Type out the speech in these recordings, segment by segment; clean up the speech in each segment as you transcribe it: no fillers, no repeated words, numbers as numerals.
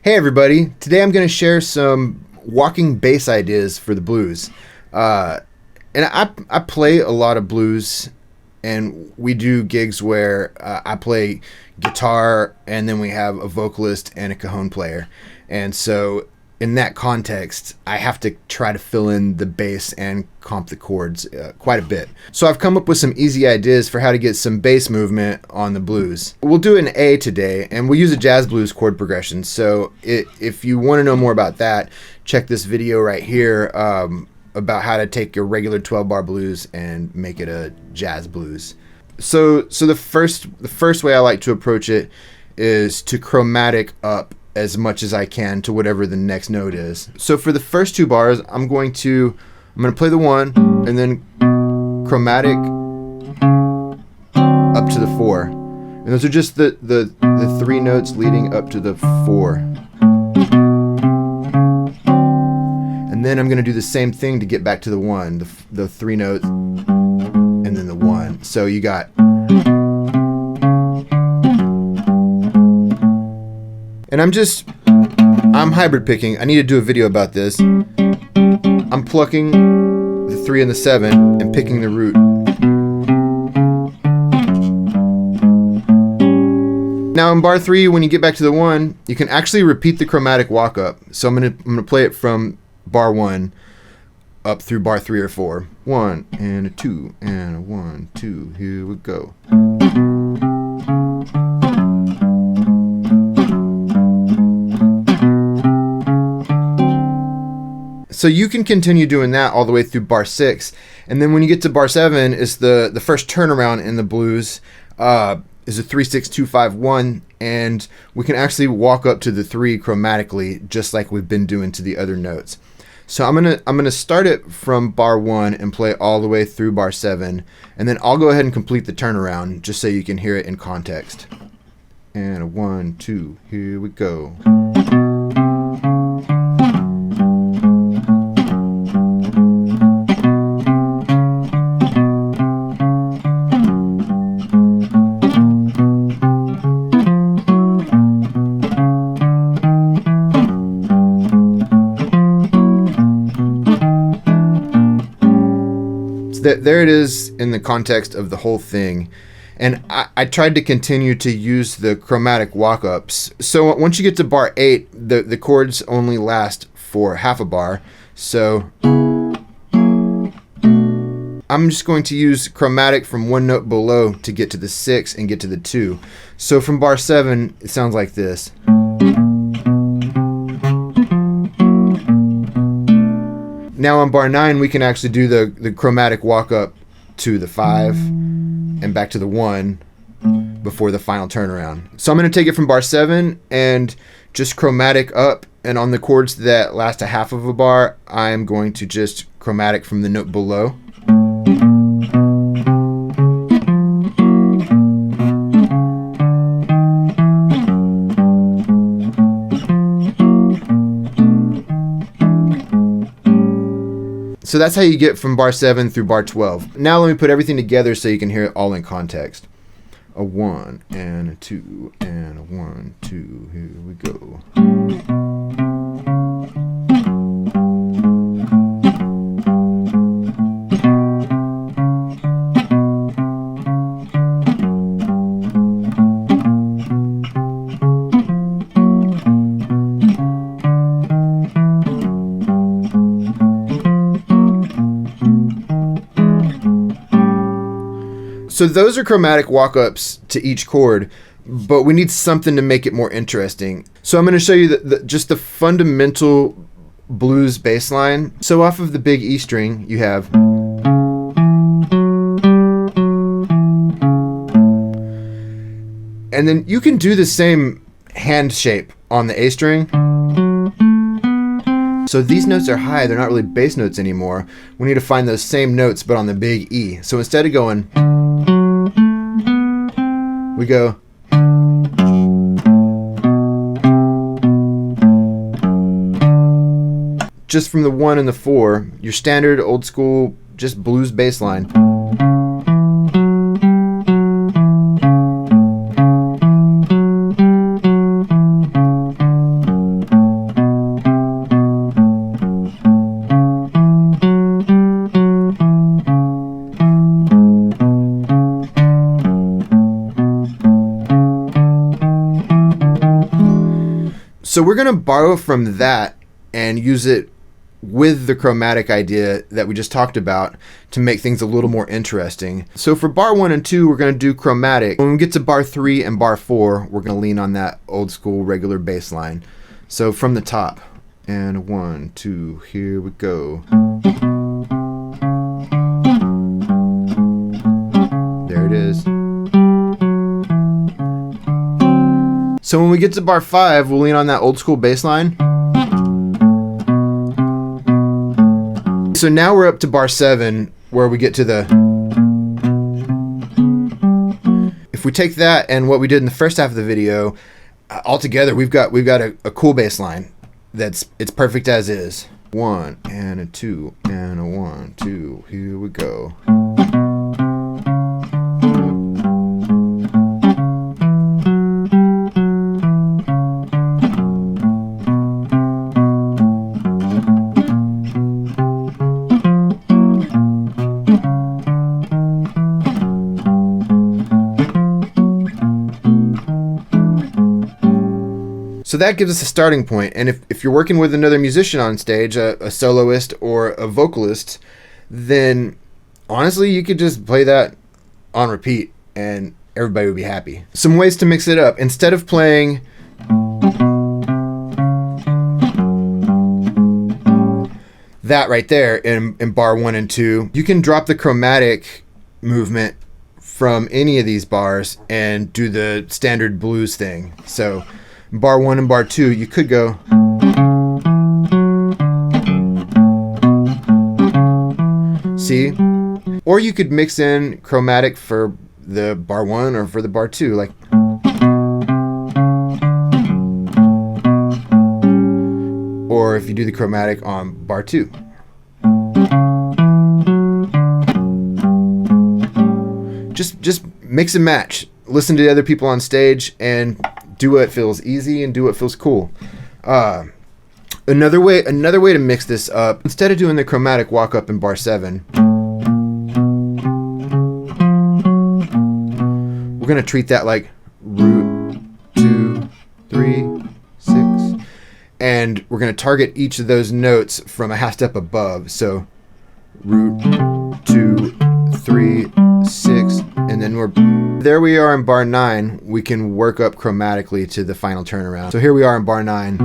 Hey everybody, today I'm going to share some walking bass ideas for the blues. And I play a lot of blues, and we do gigs where I play guitar and then we have a vocalist and a cajon player. And so in that context, I have to try to fill in the bass and comp the chords quite a bit. So I've come up with some easy ideas for how to get some bass movement on the blues. We'll do an A today, and we'll use a jazz blues chord progression. So if you want to know more about that, check this video right here about how to take your regular 12-bar blues and make it a jazz blues. So the first way I like to approach it is to chromatic up as much as I can to whatever the next note is. So for the first two bars, I'm going to play the 1 and then chromatic up to the 4. And those are just the 3 notes leading up to the 4. And then I'm going to do the same thing to get back to the 1, the 3 notes and then the 1. So you got, and I'm hybrid picking. I need to do a video about this. I'm plucking the 3 and the 7 and picking the root. Now in bar 3, when you get back to the 1, you can actually repeat the chromatic walk up. So I'm gonna play it from bar 1 up through bar 3 or 4. 1 and a 2 and a 1, 2. Here we go. So you can continue doing that all the way through bar 6, and then when you get to bar 7, is the first turnaround in the blues is a 3 6 2 5 1, and we can actually walk up to the 3 chromatically, just like we've been doing to the other notes. So I'm gonna start it from bar 1 and play all the way through bar 7, and then I'll go ahead and complete the turnaround just so you can hear it in context. And a 1 2, here we go. There it is in the context of the whole thing, and I tried to continue to use the chromatic walk-ups. So once you get to bar 8, the chords only last for half a bar, so I'm just going to use chromatic from 1 note below to get to the 6 and get to the 2. So from bar 7, it sounds like this. Now on bar 9, we can actually do the chromatic walk up to the 5 and back to the 1 before the final turnaround. So I'm going to take it from bar 7 and just chromatic up, and on the chords that last a half of a bar, I'm going to just chromatic from the note below. So that's how you get from bar 7 through bar 12. Now let me put everything together so you can hear it all in context. A 1 and a 2 and a 1, 2, here we go. So those are chromatic walk-ups to each chord, but we need something to make it more interesting. So I'm going to show you just the fundamental blues bass line. So off of the big E string, you have, and then you can do the same hand shape on the A string. So these notes are high, they're not really bass notes anymore. We need to find those same notes but on the big E. So instead of going, we go, just from the 1 and the 4, your standard old school just blues bass line. So we're going to borrow from that and use it with the chromatic idea that we just talked about to make things a little more interesting. So for bar 1 and 2, we're going to do chromatic. When we get to bar 3 and bar 4, we're going to lean on that old school regular bass line. So from the top, and 1, 2, here we go. There it is. So when we get to bar 5, we'll lean on that old school bass line. So now we're up to bar 7, where we get to the... If we take that and what we did in the first half of the video, altogether we've got a cool bass line it's perfect as is. 1 and a 2 and a 1, 2, here we go. So that gives us a starting point, and if you're working with another musician on stage, a soloist or a vocalist, then honestly you could just play that on repeat and everybody would be happy. Some ways to mix it up. Instead of playing that right there in bar 1 and 2, you can drop the chromatic movement from any of these bars and do the standard blues thing. So bar 1 and bar 2, you could go. See? Or you could mix in chromatic for the bar 1 or for the bar 2, like. Or if you do the chromatic on bar 2. Just mix and match. Listen to the other people on stage and do what feels easy and do what feels cool. Another way to mix this up, instead of doing the chromatic walk up in bar 7, we're going to treat that like root 2, 3, 6, and we're going to target each of those notes from a half step above. So root 2, 3, 6, and then there we are in bar 9. We can work up chromatically to the final turnaround. So here we are in bar 9.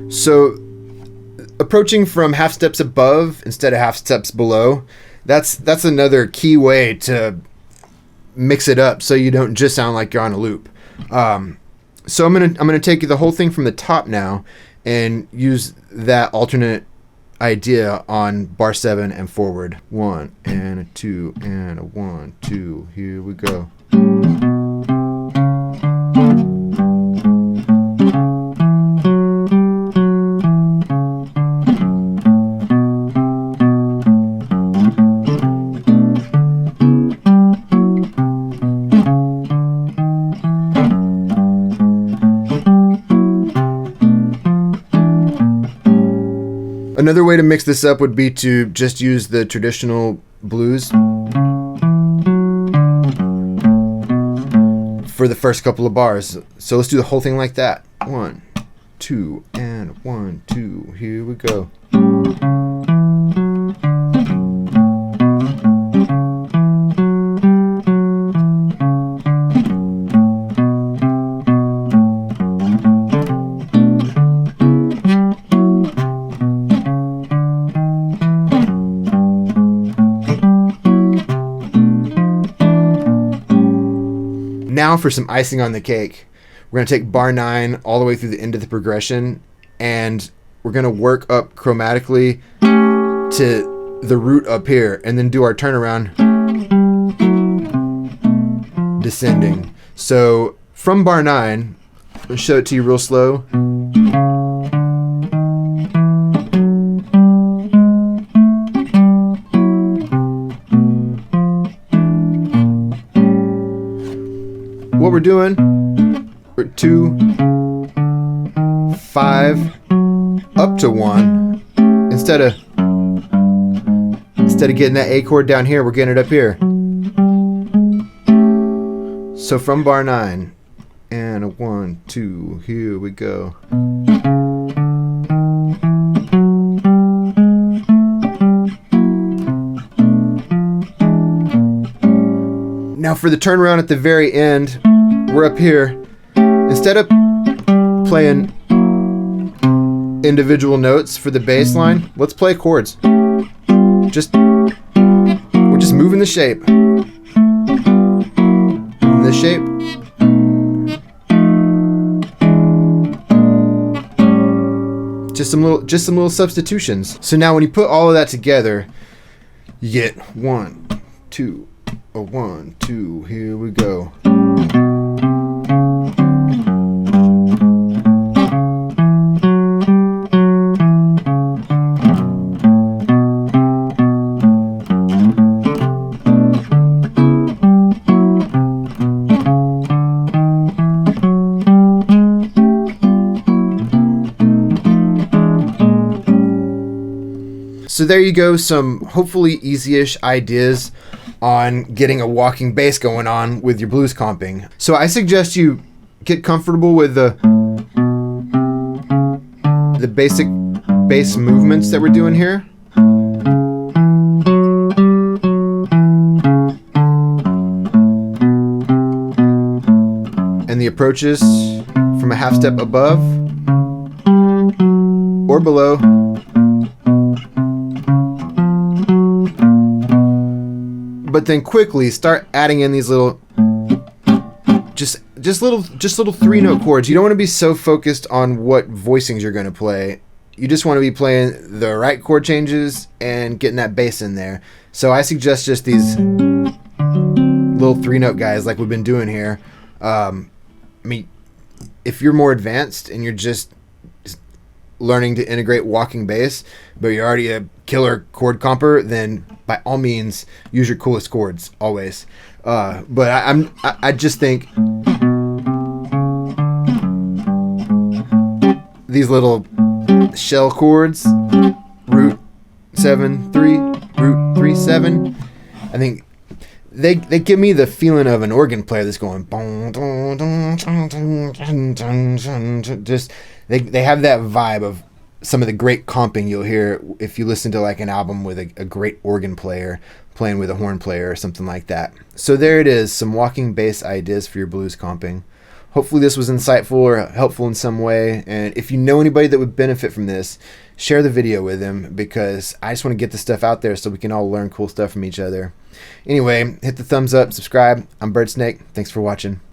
So approaching from half steps above instead of half steps below, that's another key way to mix it up so you don't just sound like you're on a loop. So I'm gonna take the whole thing from the top now and use that alternate idea on bar 7 and forward. 1 and a 2 and a 1, 2. Here we go. Another way to mix this up would be to just use the traditional blues for the first couple of bars. So let's do the whole thing like that. 1, 2, and 1, 2. Here we go. Now for some icing on the cake, we're going to take bar 9 all the way through the end of the progression, and we're going to work up chromatically to the root up here, and then do our turnaround descending. So from bar 9, I'll show it to you real slow. What we're doing, we're 2, 5, up to 1, instead of Instead of getting that A chord down here, we're getting it up here. So from bar 9, and a 1, 2, here we go. Now for the turnaround at the very end, we're up here. Instead of playing individual notes for the bass line, let's play chords. We're just moving the shape. In this shape. Just some little substitutions. So now when you put all of that together, you get 1, 2, a 1, 2, here we go. So there you go, some hopefully easy-ish ideas on getting a walking bass going on with your blues comping. So I suggest you get comfortable with the basic bass movements that we're doing here. And the approaches from a half step above or below. But then quickly start adding in these little just little 3-note chords. You don't want to be so focused on what voicings you're going to play. You just want to be playing the right chord changes and getting that bass in there. So I suggest just these little 3-note guys like we've been doing here. I mean, if you're more advanced and you're just learning to integrate walking bass, but you're already a killer chord comper, then by all means use your coolest chords always. But I just think these little shell chords, root 7 3, root 3 7, I think they give me the feeling of an organ player that's going just they have that vibe of some of the great comping you'll hear if you listen to like an album with a great organ player playing with a horn player or something like that. So there it is, some walking bass ideas for your blues comping. Hopefully this was insightful or helpful in some way, and if you know anybody that would benefit from this, share the video with them, because I just want to get this stuff out there so we can all learn cool stuff from each other. Anyway, hit the thumbs up, subscribe. I'm Bird Snake. Thanks for watching.